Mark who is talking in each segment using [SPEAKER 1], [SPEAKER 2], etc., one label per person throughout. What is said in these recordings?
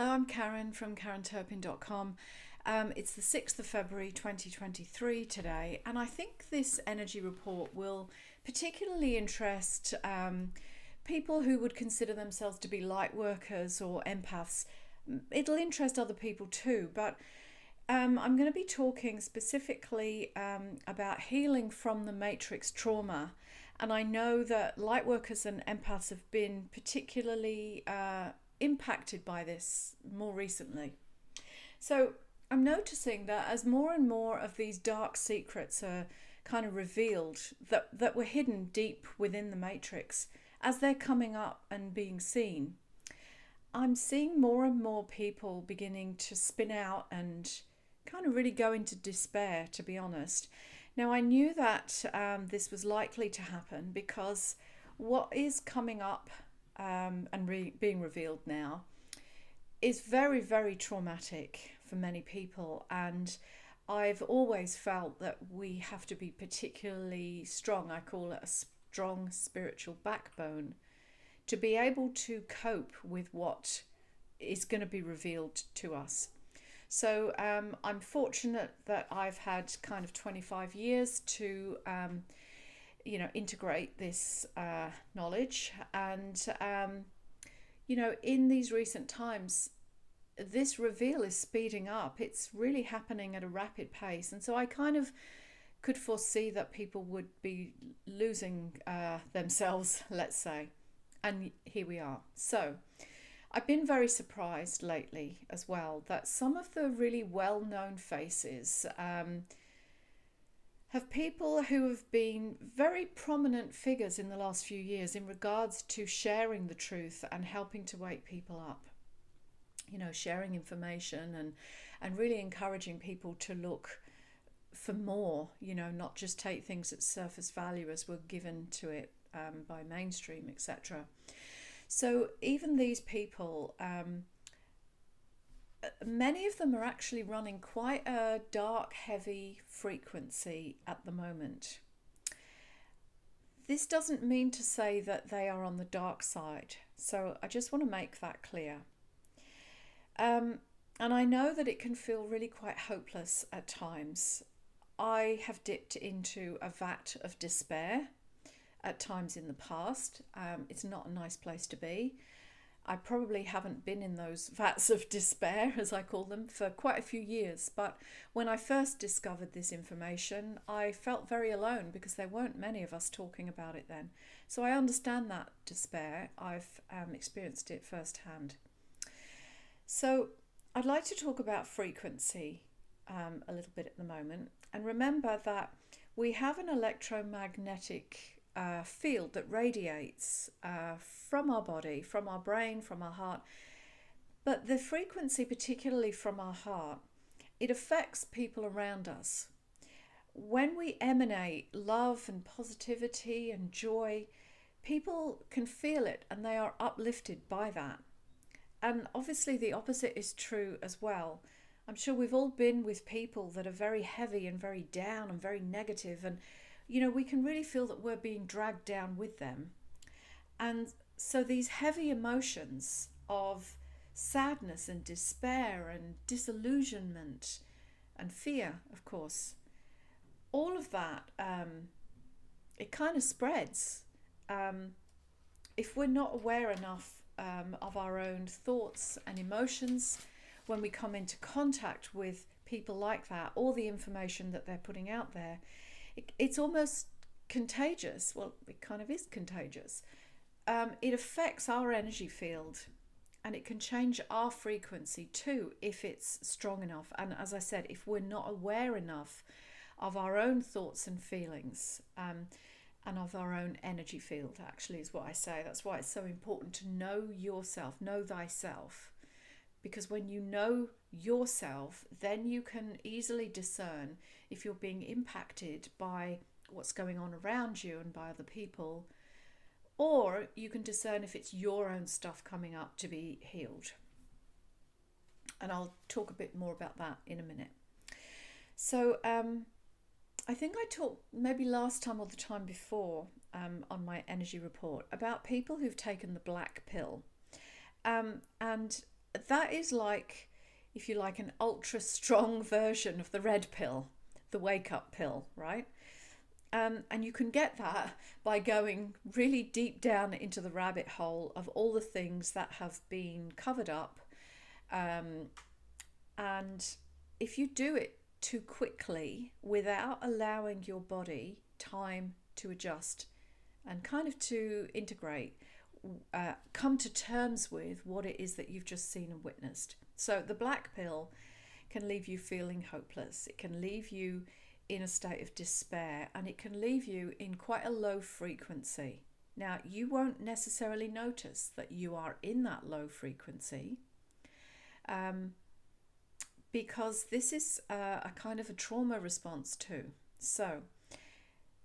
[SPEAKER 1] I'm Karen from karenturpin.com. It's the 6th of February 2023 today, and I think this energy report will particularly interest people who would consider themselves to be light workers or empaths. It'll interest other people too, but I'm going to be talking specifically about healing from the matrix trauma. And I know that light workers and empaths have been particularly impacted by this more recently. So I'm noticing that as more and more of these dark secrets are kind of revealed that were hidden deep within the matrix, as they're coming up and being seen, I'm seeing more and more people beginning to spin out and kind of really go into despair, to be honest. Now, I knew that this was likely to happen because what is coming up and being revealed now is very, very traumatic for many people. And I've always felt that we have to be particularly strong. I call it a strong spiritual backbone to be able to cope with what is going to be revealed to us. So I'm fortunate that I've had kind of 25 years to, integrate this knowledge. And, in these recent times, this reveal is speeding up. It's really happening at a rapid pace. And so I kind of could foresee that people would be losing themselves, let's say. And here we are. So I've been very surprised lately as well that some of the really well-known faces have people who have been very prominent figures in the last few years in regards to sharing the truth and helping to wake people up. Sharing information and really encouraging people to look for more, not just take things at surface value as were given to it by mainstream, etc. So even these people, many of them are actually running quite a dark, heavy frequency at the moment. This doesn't mean to say that they are on the dark side. So I just want to make that clear. And I know that it can feel really quite hopeless at times. I have dipped into a vat of despair at times in the past. It's not a nice place to be. I probably haven't been in those vats of despair, as I call them, for quite a few years. But when I first discovered this information, I felt very alone because there weren't many of us talking about it then. So I understand that despair. I've experienced it firsthand. So I'd like to talk about frequency a little bit at the moment. And remember that we have an electromagnetic field that radiates from our body, from our brain, from our heart. But the frequency, particularly from our heart, it affects people around us. When we emanate love and positivity and joy, people can feel it and they are uplifted by that. And obviously the opposite is true as well. I'm sure we've all been with people that are very heavy and very down and very negative, and we can really feel that we're being dragged down with them. And so these heavy emotions of sadness and despair and disillusionment and fear, of course, all of that, it kind of spreads. If we're not aware enough of our own thoughts and emotions, when we come into contact with people like that, all the information that they're putting out there, it's almost contagious. Well, it kind of is contagious. It affects our energy field and it can change our frequency too if it's strong enough. And as I said, if we're not aware enough of our own thoughts and feelings and of our own energy field, actually, is what I say. That's why it's so important to know yourself, know thyself. Because when you know yourself, then you can easily discern if you're being impacted by what's going on around you and by other people, or you can discern if it's your own stuff coming up to be healed. And I'll talk a bit more about that in a minute. So I think I talked maybe last time or the time before on my energy report about people who've taken the black pill. And that is like, if you like, an ultra strong version of the red pill, the wake up pill, right? And you can get that by going really deep down into the rabbit hole of all the things that have been covered up. And if you do it too quickly without allowing your body time to adjust and kind of to integrate, come to terms with what it is that you've just seen and witnessed. So the black pill can leave you feeling hopeless. It can leave you in a state of despair, and it can leave you in quite a low frequency. Now, you won't necessarily notice that you are in that low frequency, because this is a kind of a trauma response too. So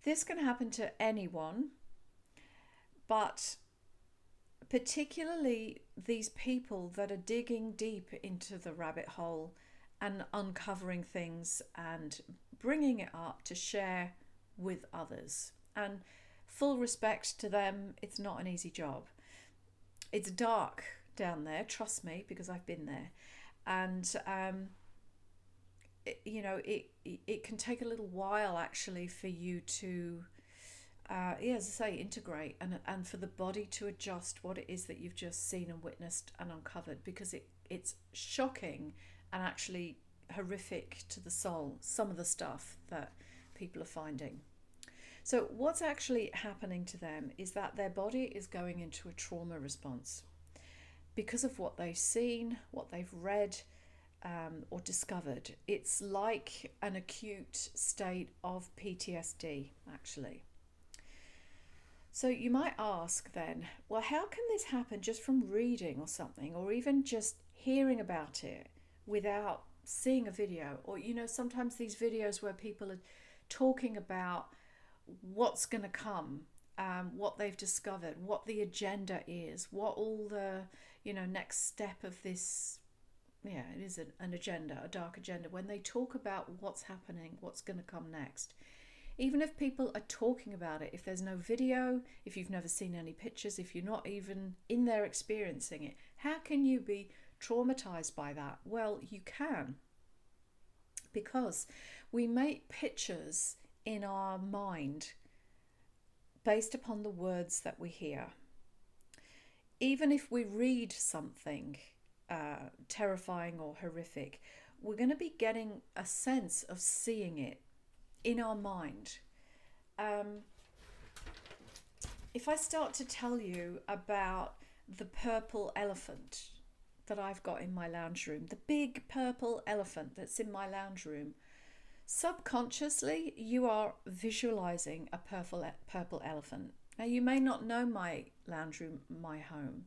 [SPEAKER 1] this can happen to anyone, but particularly these people that are digging deep into the rabbit hole and uncovering things and bringing it up to share with others. And full respect to them, it's not an easy job. It's dark down there, trust me, because I've been there. And it can take a little while actually for you to as I say, integrate, and for the body to adjust what it is that you've just seen and witnessed and uncovered, because it's shocking and actually horrific to the soul, some of the stuff that people are finding. So what's actually happening to them is that their body is going into a trauma response because of what they've seen, what they've read, or discovered. It's like an acute state of PTSD, actually. So you might ask then, well, how can this happen just from reading or something, or even just hearing about it without seeing a video? Or, sometimes these videos where people are talking about what's going to come, what they've discovered, what the agenda is, what all the, next step of this, it is an agenda, a dark agenda, when they talk about what's happening, what's going to come next. Even if people are talking about it, if there's no video, if you've never seen any pictures, if you're not even in there experiencing it, how can you be traumatized by that? Well, you can, because we make pictures in our mind based upon the words that we hear. Even if we read something terrifying or horrific, we're going to be getting a sense of seeing it in our mind. If I start to tell you about the purple elephant that I've got in my lounge room, the big purple elephant that's in my lounge room, subconsciously you are visualizing a purple elephant. Now, you may not know my lounge room, my home,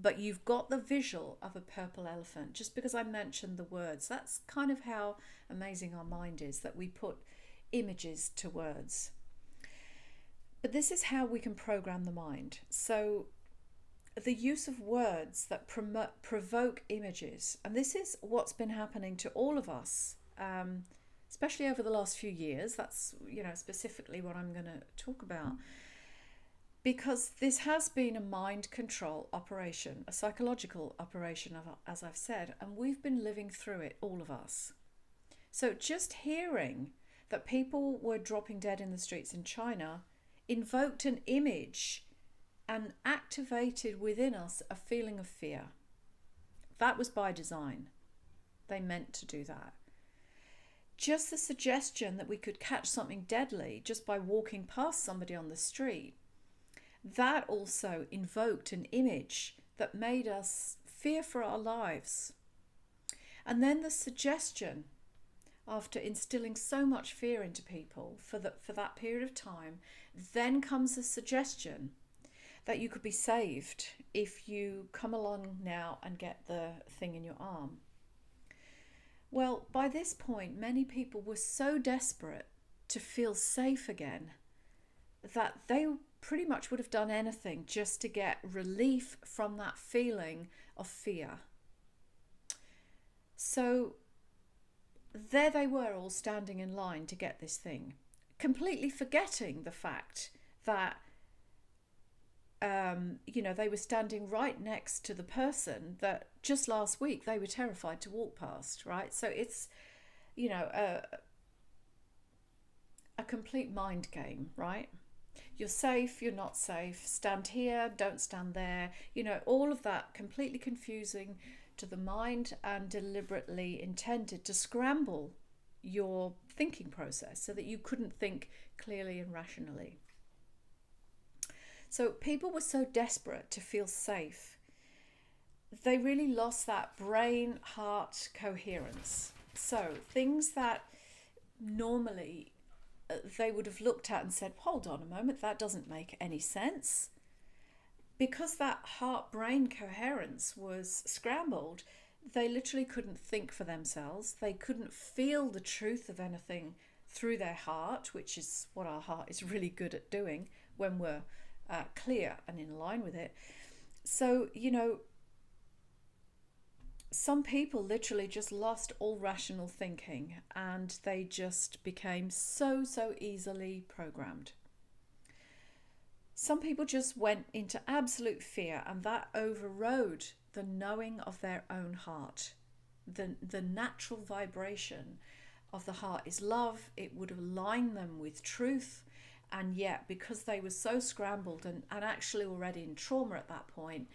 [SPEAKER 1] but you've got the visual of a purple elephant just because I mentioned the words. That's kind of how amazing our mind is, that we put images to words. But this is how we can program the mind. So the use of words that provoke images, and this is what's been happening to all of us, especially over the last few years. That's specifically what I'm going to talk about, because this has been a mind control operation, a psychological operation, as I've said, and we've been living through it, all of us. So just hearing that people were dropping dead in the streets in China invoked an image and activated within us a feeling of fear. That was by design. They meant to do that. Just the suggestion that we could catch something deadly just by walking past somebody on the street, that also invoked an image that made us fear for our lives. And then the suggestion, after instilling so much fear into people for that period of time, then comes the suggestion that you could be saved if you come along now and get the thing in your arm. Well, by this point, many people were so desperate to feel safe again that they pretty much would have done anything just to get relief from that feeling of fear. So there they were, all standing in line to get this thing, completely forgetting the fact that they were standing right next to the person that just last week they were terrified to walk past, right? So it's, a complete mind game, right? You're safe, you're not safe, stand here, don't stand there, all of that completely confusing to the mind and deliberately intended to scramble your thinking process so that you couldn't think clearly and rationally. So people were so desperate to feel safe, they really lost that brain-heart coherence. So things that normally they would have looked at and said, hold on a moment, that doesn't make any sense. Because that heart-brain coherence was scrambled, they literally couldn't think for themselves. They couldn't feel the truth of anything through their heart, which is what our heart is really good at doing when we're clear and in line with it. So, some people literally just lost all rational thinking and they just became so easily programmed. Some people just went into absolute fear, and that overrode the knowing of their own heart. The natural vibration of the heart is love. It would align them with truth. And yet, because they were so scrambled and actually already in trauma at that point,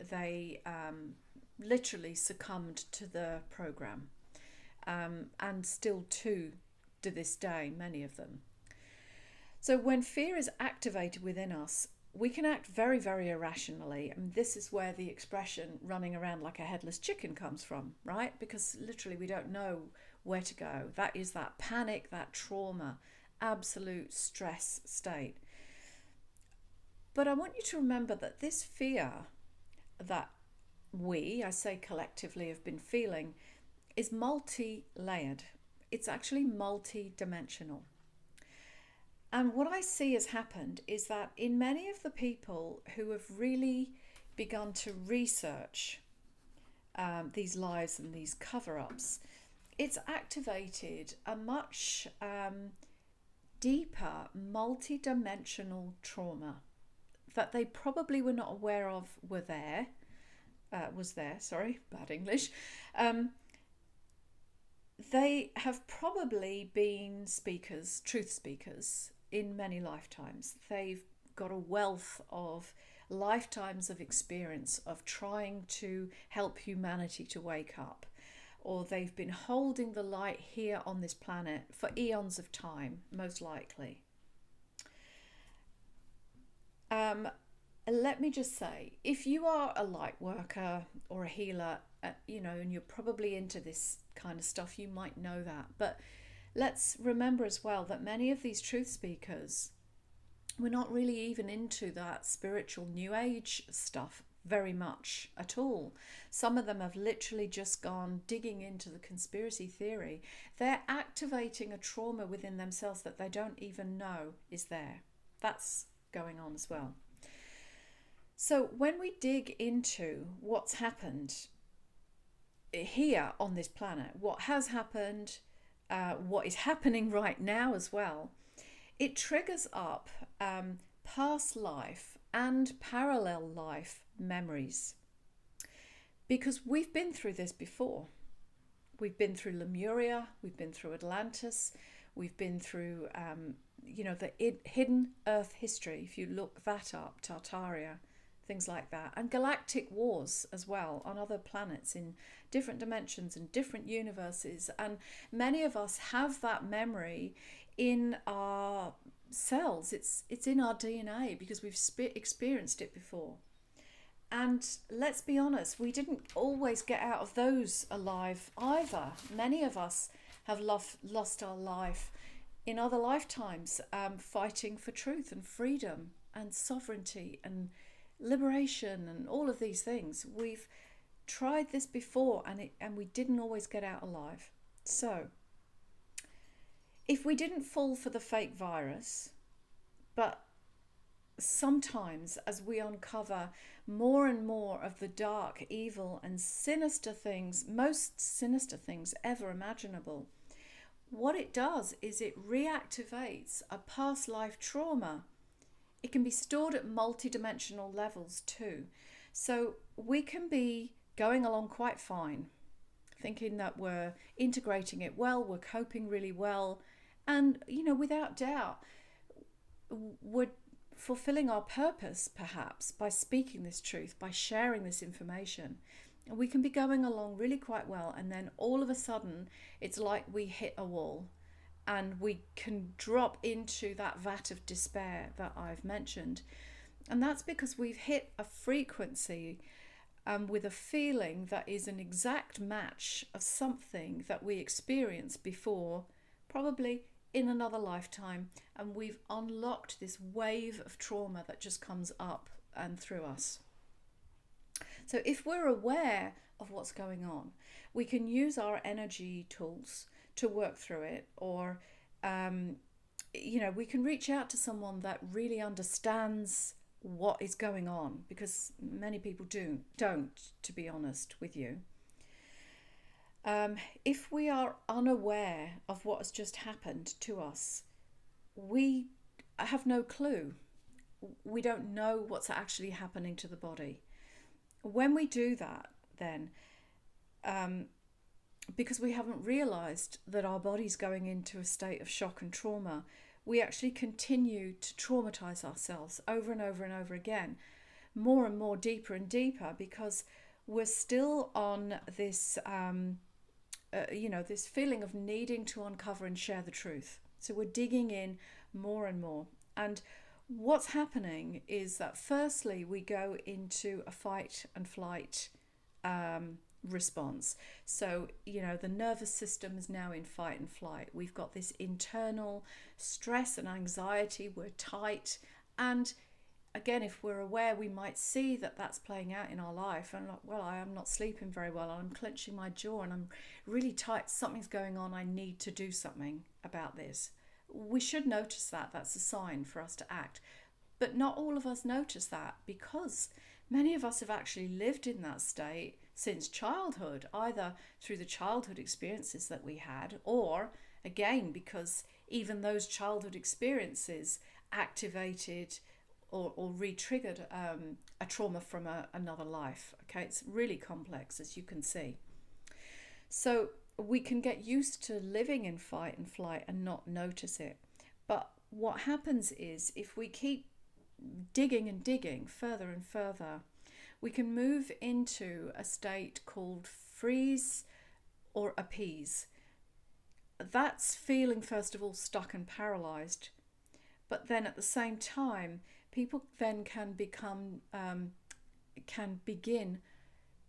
[SPEAKER 1] they literally succumbed to the program. And still to this day, many of them. So when fear is activated within us, we can act very, very irrationally. And this is where the expression running around like a headless chicken comes from, right? Because literally we don't know where to go. That is that panic, that trauma, absolute stress state. But I want you to remember that this fear that I say collectively, have been feeling is multi-layered. It's actually multi-dimensional. And what I see has happened is that in many of the people who have really begun to research these lies and these cover-ups, it's activated a much deeper multi-dimensional trauma that they probably were not aware of was there, sorry, bad English. They have probably been truth speakers in many lifetimes. They've got a wealth of lifetimes of experience of trying to help humanity to wake up, or they've been holding the light here on this planet for eons of time, most likely. Let me just say, if you are a light worker or a healer, and you're probably into this kind of stuff, you might know that. But let's remember as well that many of these truth speakers were not really even into that spiritual new age stuff very much at all. Some of them have literally just gone digging into the conspiracy theory. They're activating a trauma within themselves that they don't even know is there. That's going on as well. So when we dig into what's happened here on this planet, what has happened, what is happening right now as well, it triggers up past life and parallel life memories. Because we've been through this before. We've been through Lemuria, we've been through Atlantis, we've been through, the hidden Earth history, if you look that up, Tartaria, things like that, and galactic wars as well on other planets in different dimensions and different universes. And many of us have that memory in our cells. It's in our DNA because we've experienced it before. And let's be honest, we didn't always get out of those alive either. Many of us have lost our life in other lifetimes, fighting for truth and freedom and sovereignty and liberation and all of these things. We've tried this before and we didn't always get out alive. So if we didn't fall for the fake virus, but sometimes as we uncover more and more of the dark, evil and sinister things, most sinister things ever imaginable, what it does is it reactivates a past life trauma it can be stored at multidimensional levels too. So we can be going along quite fine, thinking that we're integrating it well, we're coping really well, and without doubt, we're fulfilling our purpose perhaps by speaking this truth, by sharing this information. And we can be going along really quite well, and then all of a sudden it's like we hit a wall and we can drop into that vat of despair that I've mentioned. And that's because we've hit a frequency with a feeling that is an exact match of something that we experienced before, probably in another lifetime, and we've unlocked this wave of trauma that just comes up and through us. So if we're aware of what's going on, we can use our energy tools to work through it, or we can reach out to someone that really understands what is going on, because many people don't, to be honest with you. If we are unaware of what has just happened to us, we have no clue. We don't know what's actually happening to the body. When we do that, then, because we haven't realised that our body's going into a state of shock and trauma, we actually continue to traumatise ourselves over and over and over again, more and more, deeper and deeper, because we're still on this this feeling of needing to uncover and share the truth. So we're digging in more and more. And what's happening is that firstly, we go into a fight and flight response. So, the nervous system is now in fight and flight. We've got this internal stress and anxiety. We're tight. And again, if we're aware, we might see that that's playing out in our life. And I am not sleeping very well. I'm clenching my jaw and I'm really tight. Something's going on. I need to do something about this. We should notice that. That's a sign for us to act. But not all of us notice that, because many of us have actually lived in that state since childhood, either through the childhood experiences that we had, or again, because even those childhood experiences activated or re-triggered a trauma from another life. Okay, it's really complex, as you can see. So we can get used to living in fight and flight and not notice it. But what happens is, if we keep digging and digging further and further, we can move into a state called freeze or appease. That's feeling, first of all, stuck and paralyzed. But then at the same time, people then can begin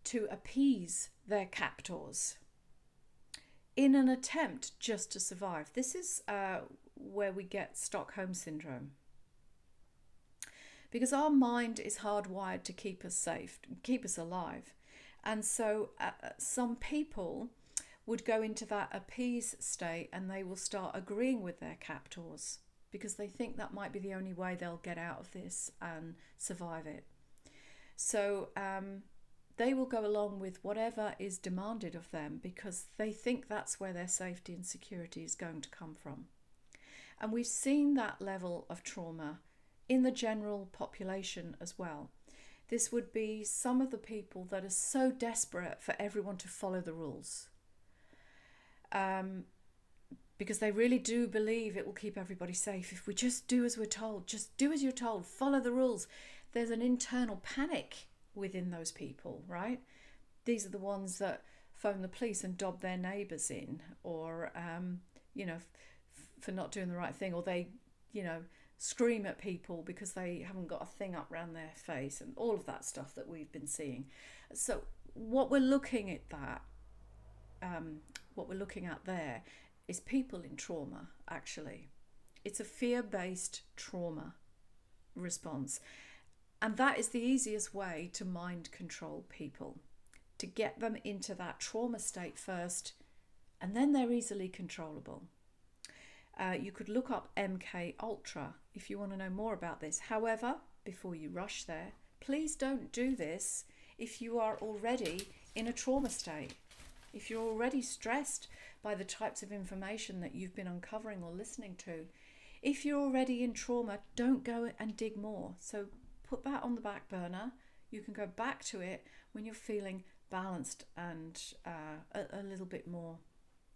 [SPEAKER 1] to appease their captors in an attempt just to survive. This is where we get Stockholm Syndrome. Because our mind is hardwired to keep us safe, keep us alive. And so some people would go into that appease state and they will start agreeing with their captors, because they think that might be the only way they'll get out of this and survive it. So they will go along with whatever is demanded of them, because they think that's where their safety and security is going to come from. And we've seen that level of trauma in the general population as well. This would be some of the people that are so desperate for everyone to follow the rules, because they really do believe it will keep everybody safe. If we just do as we're told, just do as you're told, follow the rules. There's an internal panic within those people, right? These are the ones that phone the police and dob their neighbours in, or for not doing the right thing, or they scream at people because they haven't got a thing up around their face, and all of that stuff that we've been seeing. So what we're looking at there is people in trauma, actually. It's a fear-based trauma response. And that is the easiest way to mind control people, to get them into that trauma state first, and then they're easily controllable. You could look up MK Ultra if you want to know more about this. However, before you rush there, please don't do this if you are already in a trauma state. If you're already stressed by the types of information that you've been uncovering or listening to, If you're already in trauma, don't go and dig more. So put that on the back burner. You can go back to it when you're feeling balanced and a little bit more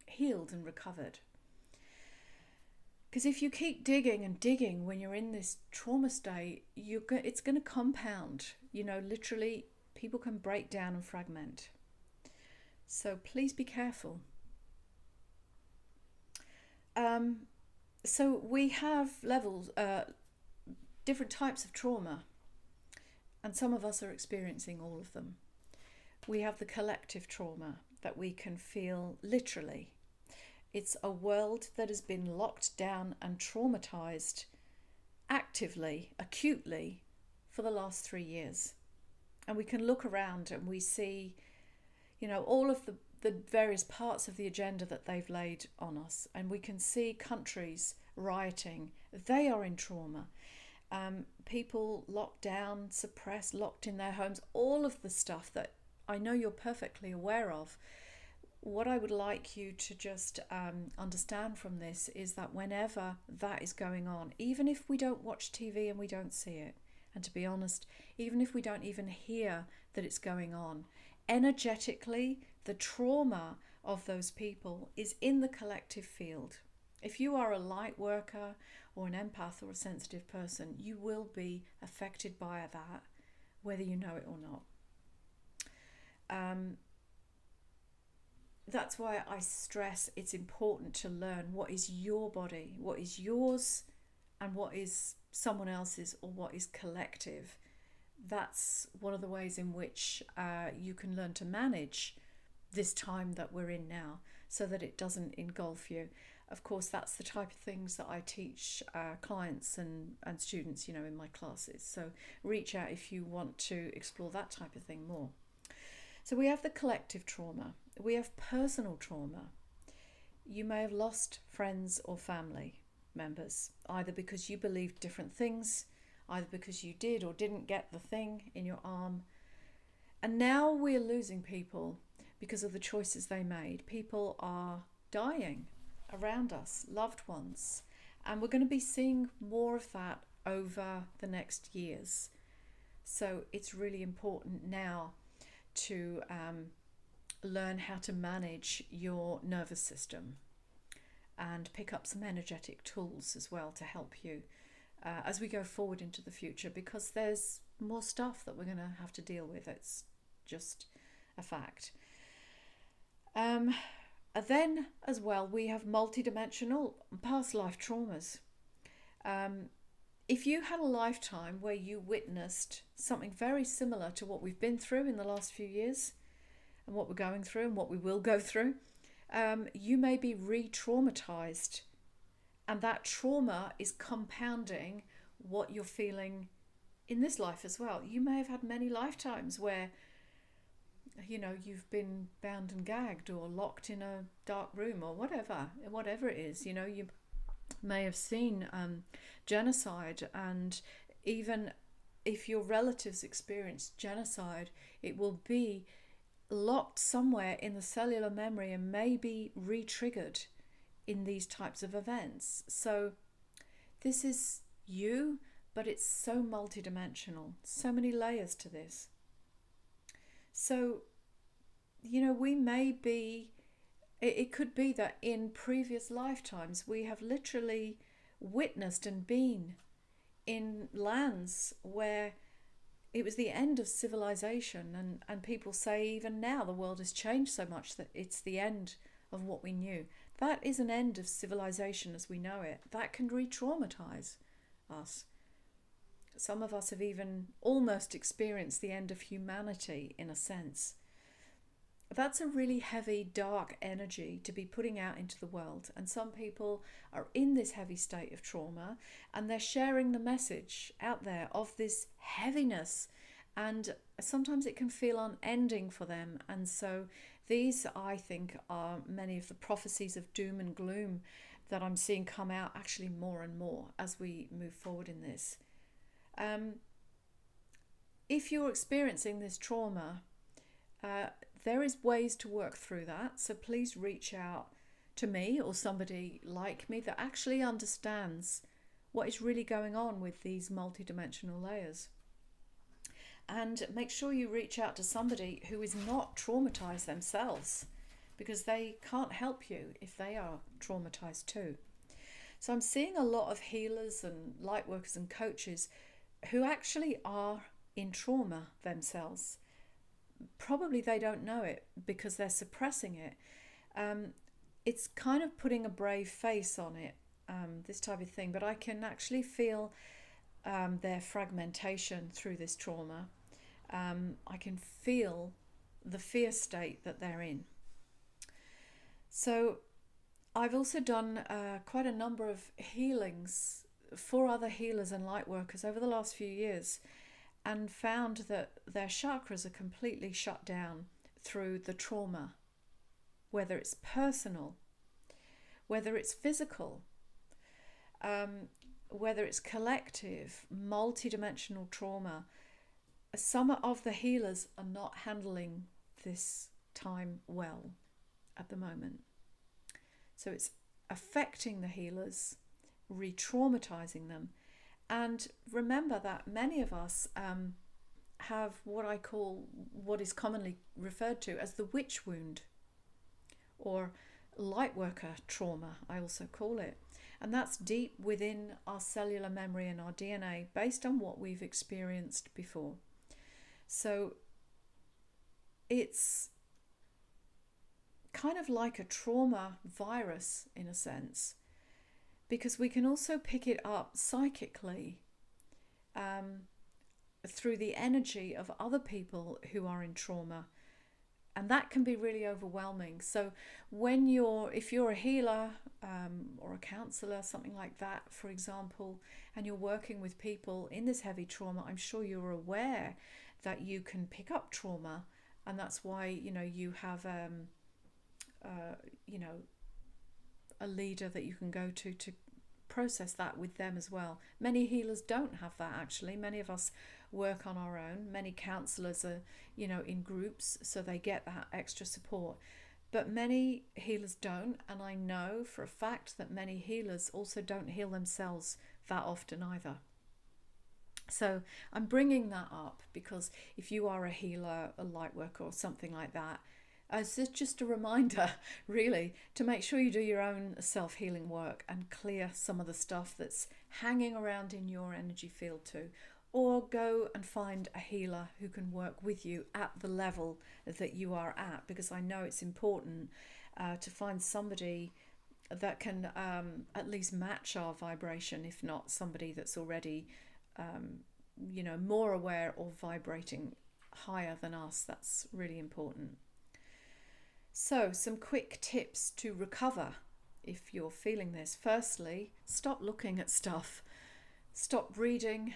[SPEAKER 1] healed and recovered. Because if you keep digging and digging when you're in this trauma state, it's going to compound. Literally, people can break down and fragment. So please be careful. So we have levels, different types of trauma, and some of us are experiencing all of them. We have the collective trauma that we can feel literally. It's a world that has been locked down and traumatized actively, acutely, for the last 3 years. And we can look around and we see, all of the various parts of the agenda that they've laid on us. And we can see countries rioting. They are in trauma. People locked down, suppressed, locked in their homes, all of the stuff that I know you're perfectly aware of. What I would like you to just understand from this is that whenever that is going on, even if we don't watch TV and we don't see it, and to be honest, even if we don't even hear that it's going on, energetically, the trauma of those people is in the collective field. If you are a light worker or an empath or a sensitive person, you will be affected by that, whether you know it or not. That's why I stress it's important to learn what is your body, what is yours, and what is someone else's, or what is collective. That's one of the ways in which you can learn to manage this time that we're in now, so that it doesn't engulf you. Of course, that's the type of things that I teach clients and students, in my classes. So reach out if you want to explore that type of thing more. So we have the collective trauma. We have personal trauma. You may have lost friends or family members, either because you believed different things, either because you did or didn't get the thing in your arm. And now we're losing people because of the choices they made. People are dying around us, loved ones. And we're going to be seeing more of that over the next years. So it's really important now to learn how to manage your nervous system and pick up some energetic tools as well to help you as we go forward into the future, because there's more stuff that we're going to have to deal with. It's just a fact. Then as well, we have multidimensional past life traumas. If you had a lifetime where you witnessed something very similar to what we've been through in the last few years, and what we're going through and what we will go through, you may be re-traumatized, and that trauma is compounding what you're feeling in this life as well. You may have had many lifetimes where you've been bound and gagged or locked in a dark room or whatever it is. You may have seen genocide, and even if your relatives experienced genocide, it will be locked somewhere in the cellular memory and may be re-triggered in these types of events. So this is you, but it's so multidimensional, so many layers to this. So, we may be, it could be that in previous lifetimes we have literally witnessed and been in lands where it was the end of civilization, and people say even now the world has changed so much that it's the end of what we knew. That is an end of civilization as we know it. That can re-traumatize us. Some of us have even almost experienced the end of humanity in a sense. That's a really heavy, dark energy to be putting out into the world. And some people are in this heavy state of trauma, and they're sharing the message out there of this heaviness. And sometimes it can feel unending for them. And so these, I think, are many of the prophecies of doom and gloom that I'm seeing come out actually more and more as we move forward in this. If you're experiencing this trauma, there is ways to work through that. So please reach out to me or somebody like me that actually understands what is really going on with these multidimensional layers. And make sure you reach out to somebody who is not traumatized themselves, because they can't help you if they are traumatized too. So I'm seeing a lot of healers and light workers and coaches who actually are in trauma themselves. Probably they don't know it because they're suppressing it. It's kind of putting a brave face on it, this type of thing, but I can actually feel their fragmentation through this trauma. I can feel the fear state that they're in. So I've also done quite a number of healings for other healers and light workers over the last few years, and found that their chakras are completely shut down through the trauma, whether it's personal, whether it's physical, whether it's collective, multidimensional trauma. Some of the healers are not handling this time well at the moment. So it's affecting the healers, re-traumatizing them. And remember that many of us have what is commonly referred to as the witch wound, or lightworker trauma, I also call it. And that's deep within our cellular memory and our DNA, based on what we've experienced before. So it's kind of like a trauma virus in a sense, because we can also pick it up psychically through the energy of other people who are in trauma, and that can be really overwhelming. So if you're a healer or a counselor, something like that, for example, and you're working with people in this heavy trauma, I'm sure you're aware that you can pick up trauma, and that's why you have a leader that you can go to process that with them as well. Many healers don't have that, actually. Many of us work on our own. Many counselors are in groups, so they get that extra support, but many healers don't. And I know for a fact that many healers also don't heal themselves that often either. So I'm bringing that up because if you are a healer, a light worker or something like that, it's just a reminder really to make sure you do your own self-healing work and clear some of the stuff that's hanging around in your energy field too, or go and find a healer who can work with you at the level that you are at, because I know it's important to find somebody that can at least match our vibration, if not somebody that's already more aware or vibrating higher than us. That's really important. So some quick tips to recover if you're feeling this. Firstly, stop looking at stuff. Stop reading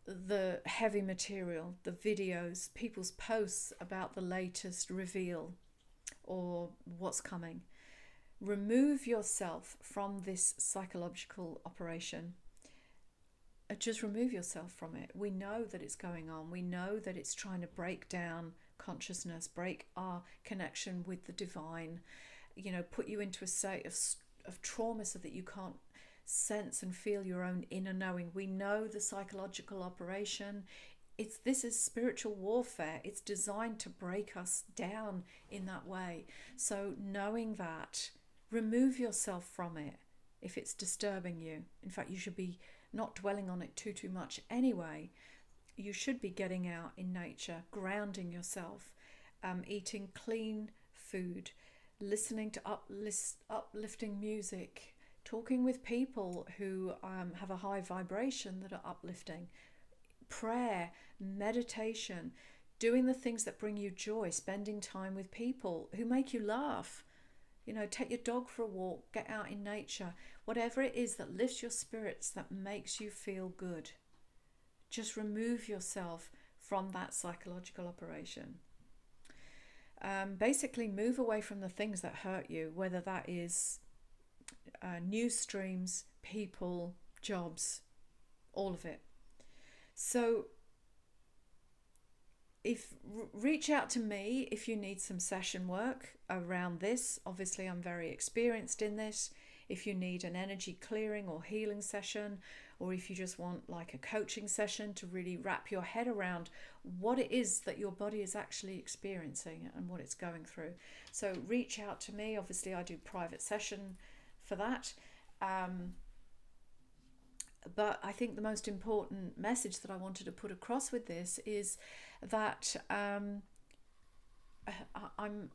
[SPEAKER 1] the heavy material, the videos, people's posts about the latest reveal or what's coming. Remove yourself from this psychological operation. Just remove yourself from it. We know that it's going on. We know that it's trying to break down consciousness, break our connection with the divine, put you into a state of trauma so that you can't sense and feel your own inner knowing. We know the psychological operation. This is spiritual warfare. It's designed to break us down in that way. So knowing that, remove yourself from it if it's disturbing you. In fact, you should be not dwelling on it too much anyway. You should be getting out in nature, grounding yourself, eating clean food, listening to uplifting music, talking with people who have a high vibration that are uplifting, prayer, meditation, doing the things that bring you joy, spending time with people who make you laugh. Take your dog for a walk, get out in nature, whatever it is that lifts your spirits, that makes you feel good. Just remove yourself from that psychological operation. Basically, move away from the things that hurt you, whether that is news streams, people, jobs, all of it. So reach out to me if you need some session work around this. Obviously, I'm very experienced in this. if you need an energy clearing or healing session, or if you just want like a coaching session to really wrap your head around what it is that your body is actually experiencing and what it's going through. So reach out to me. Obviously, I do private session for that. But I think the most important message that I wanted to put across with this is that I'm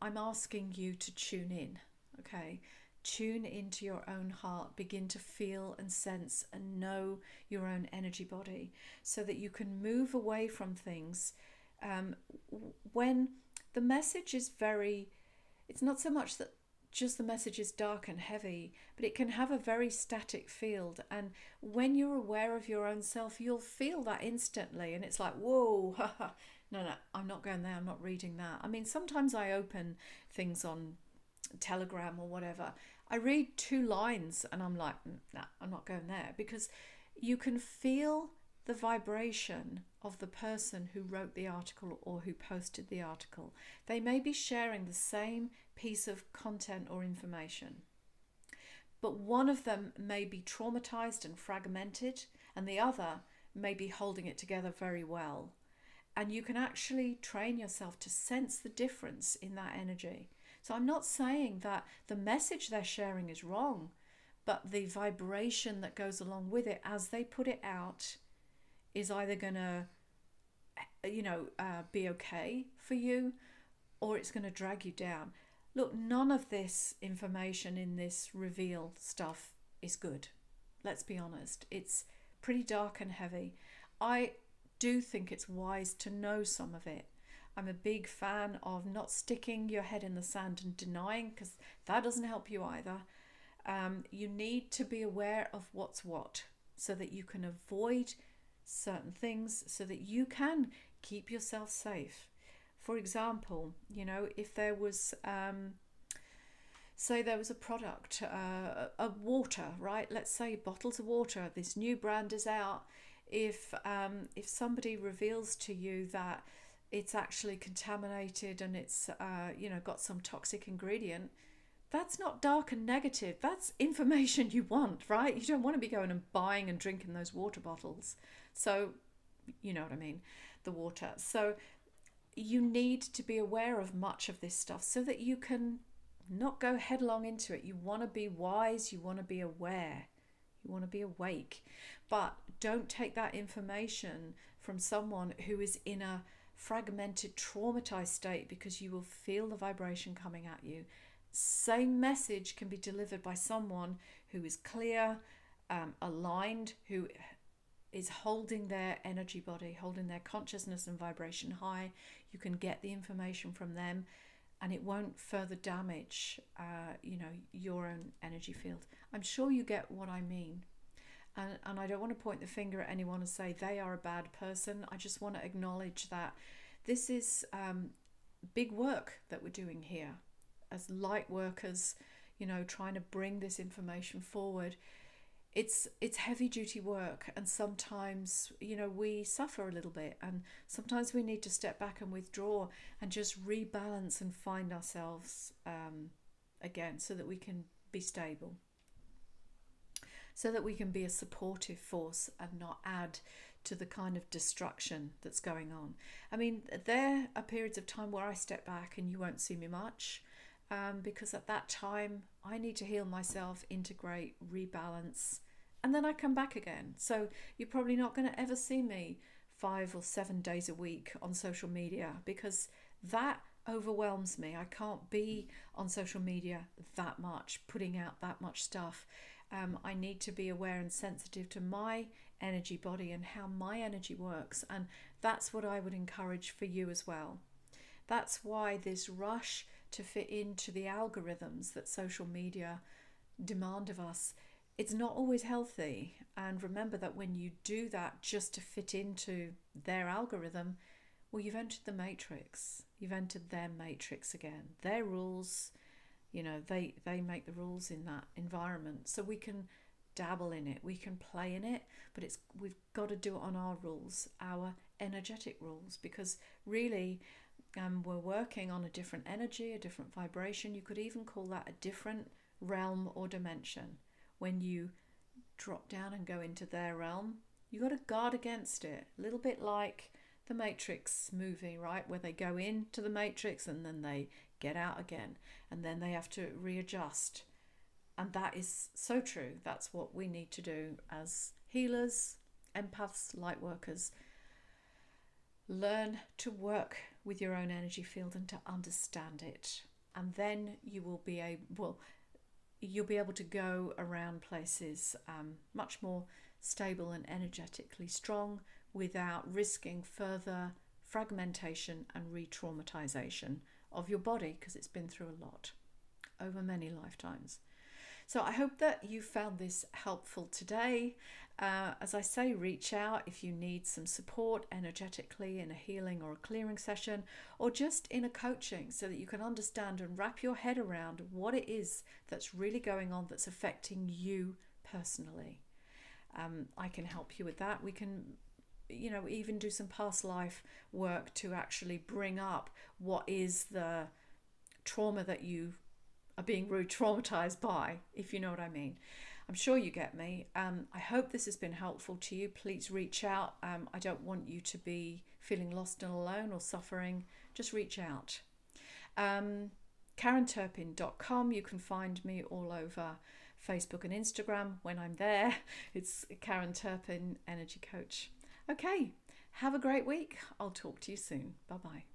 [SPEAKER 1] asking you to tune in, okay? Tune into your own heart, begin to feel and sense and know your own energy body so that you can move away from things. When the message is it's not so much that just the message is dark and heavy, but it can have a very static field. And when you're aware of your own self, you'll feel that instantly. And it's like, whoa, no, I'm not going there. I'm not reading that. I mean, sometimes I open things on Telegram or whatever. I read 2 lines and I'm like, nah, I'm not going there, because you can feel the vibration of the person who wrote the article or who posted the article. They may be sharing the same piece of content or information, but one of them may be traumatized and fragmented and the other may be holding it together very well. And you can actually train yourself to sense the difference in that energy. So I'm not saying that the message they're sharing is wrong, but the vibration that goes along with it as they put it out is either going to, be okay for you, or it's going to drag you down. Look, none of this information in this reveal stuff is good. Let's be honest. It's pretty dark and heavy. I do think it's wise to know some of it. I'm a big fan of not sticking your head in the sand and denying, because that doesn't help you either. You need to be aware of what's what so that you can avoid certain things, so that you can keep yourself safe. For example, if there was, say there was a product, a water, right? Let's say bottles of water, this new brand is out. If somebody reveals to you that it's actually contaminated and it's, got some toxic ingredient, that's not dark and negative. That's information you want, right? You don't want to be going and buying and drinking those water bottles. So, you know what I mean, the water. So you need to be aware of much of this stuff so that you can not go headlong into it. You want to be wise, you want to be aware, you want to be awake, but don't take that information from someone who is in a fragmented, traumatized state, because you will feel the vibration coming at you. Same message can be delivered by someone who is clear, aligned, who is holding their energy body, holding their consciousness and vibration high. You can get the information from them and it won't further damage your own energy field. I'm sure you get what I mean. And I don't want to point the finger at anyone and say they are a bad person. I just want to acknowledge that this is big work that we're doing here as light workers, trying to bring this information forward. It's heavy duty work, and sometimes we suffer a little bit, and sometimes we need to step back and withdraw and just rebalance and find ourselves again, so that we can be stable, so that we can be a supportive force and not add to the kind of destruction that's going on. I mean, there are periods of time where I step back and you won't see me much, because at that time I need to heal myself, integrate, rebalance, and then I come back again. So you're probably not going to ever see me 5 or 7 days a week on social media, because that overwhelms me. I can't be on social media that much, putting out that much stuff. I need to be aware and sensitive to my energy body and how my energy works, and that's what I would encourage for you as well. That's why this rush to fit into the algorithms that social media demand of us, it's not always healthy. And remember that when you do that just to fit into their algorithm, well, you've entered the matrix. You've entered their matrix again. Their rules, they make the rules in that environment. So we can dabble in it, we can play in it, but we've got to do it on our rules, our energetic rules, because really we're working on a different energy, a different vibration. You could even call that a different realm or dimension, when you drop down and go into their realm, you got to guard against it. A little bit like the Matrix movie, right? Where they go into the Matrix and then they get out again, and then they have to readjust. And that is so true. That's what we need to do as healers, empaths, lightworkers. Learn to work with your own energy field and to understand it. And then you'll be able to go around places much more stable and energetically strong without risking further fragmentation and re-traumatization of your body, because it's been through a lot over many lifetimes. So I hope that you found this helpful today. As I say, reach out if you need some support energetically in a healing or a clearing session, or just in a coaching, so that you can understand and wrap your head around what it is that's really going on that's affecting you personally. I can help you with that. We can, even do some past life work to actually bring up what is the trauma that you are being re-traumatized by, if you know what I mean. I'm sure you get me. I hope this has been helpful to you. Please reach out. I don't want you to be feeling lost and alone or suffering. Just reach out. KarenTurpin.com. You can find me all over Facebook and Instagram when I'm there. It's Karen Turpin, Energy Coach. Okay, have a great week. I'll talk to you soon. Bye-bye.